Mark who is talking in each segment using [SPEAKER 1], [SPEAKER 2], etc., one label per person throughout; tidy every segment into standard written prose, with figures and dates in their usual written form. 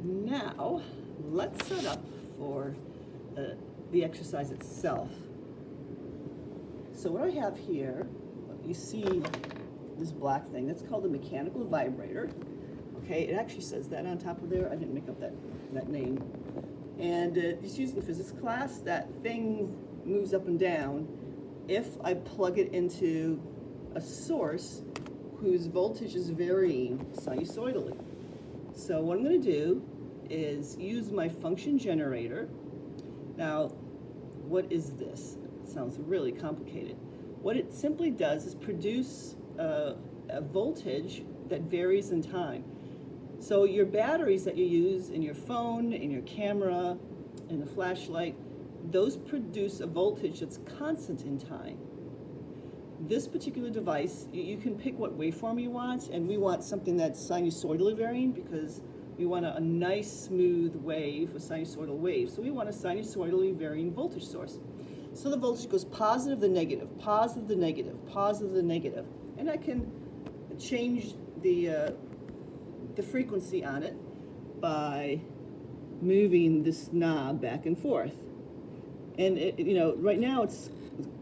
[SPEAKER 1] Now, let's set up for the exercise itself. So what I have here, you see this black thing, that's called a mechanical vibrator. Okay, it actually says that on top of there. I didn't make up that name. And it's used in physics class. That thing moves up and down if I plug it into a source whose voltage is varying sinusoidally. So what I'm going to do is use my function generator. Now, what is this? It sounds really complicated. What it simply does is produce a voltage that varies in time. So your batteries that you use in your phone, in your camera, in the flashlight, those produce a voltage that's constant in time. This particular device, you can pick what waveform you want, and we want something that's sinusoidally varying because we want a nice smooth wave, a sinusoidal wave. So we want a sinusoidally varying voltage source. So the voltage goes positive to negative, positive to negative, positive to negative. And I can change the frequency on it by moving this knob back and forth. And right now it's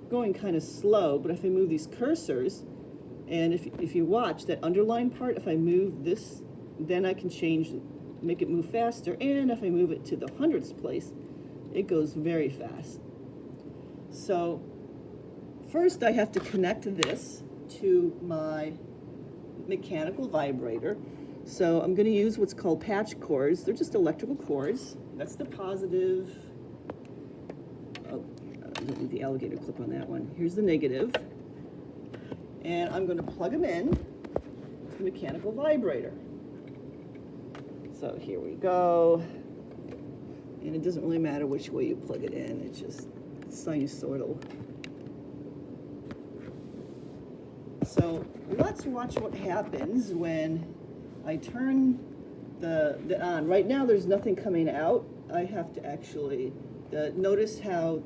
[SPEAKER 1] going kind of slow, but if I move these cursors, and if you watch that underline part, if I move this, then I can make it move faster, and if I move it to the hundredths place, it goes very fast. So first I have to connect this to my mechanical vibrator. So I'm going to use what's called patch cords. They're just electrical cords. That's the positive. Oh, I don't need the alligator clip on that one. Here's the negative. And I'm going to plug them in to the mechanical vibrator. So here we go. And it doesn't really matter which way you plug it in. It's just sinusoidal. So let's watch what happens when I turn the on. Right now there's nothing coming out. I have to actually notice how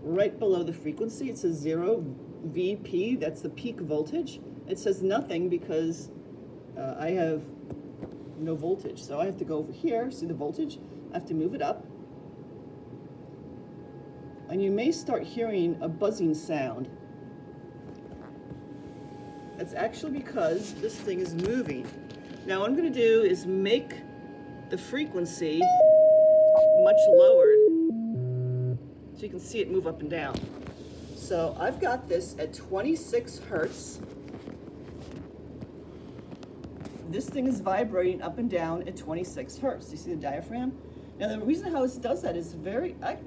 [SPEAKER 1] right below the frequency it says 0 VP, that's the peak voltage. It says nothing because I have no voltage. So I have to go over here, see the voltage, I have to move it up. And you may start hearing a buzzing sound. That's actually because this thing is moving. Now what I'm going to do is make the frequency much lower so you can see it move up and down. So I've got this at 26 hertz. This thing is vibrating up and down at 26 hertz. You see the diaphragm? Now the reason how it does that is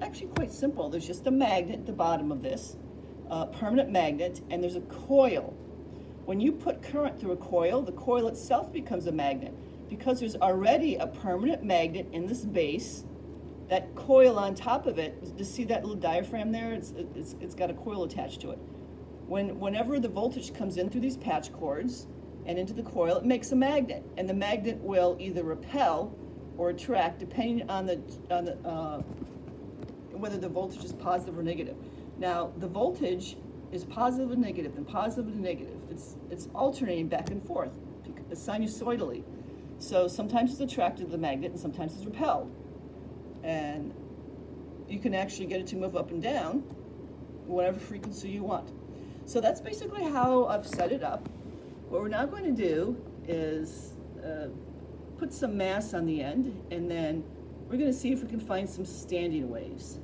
[SPEAKER 1] actually quite simple. There's just a magnet at the bottom of this, permanent magnet, and there's a coil. When you put current through a coil, the coil itself becomes a magnet. Because there's already a permanent magnet in this base, that coil on top of it, you see that little diaphragm there? It's got a coil attached to it. Whenever the voltage comes in through these patch cords and into the coil, it makes a magnet. And the magnet will either repel or attract depending on whether the voltage is positive or negative. Now, the voltage is positive and negative and positive and negative. It's alternating back and forth sinusoidally. So sometimes it's attracted to the magnet and sometimes it's repelled. And you can actually get it to move up and down whatever frequency you want. So that's basically how I've set it up. What we're now going to do is put some mass on the end, and then we're going to see if we can find some standing waves.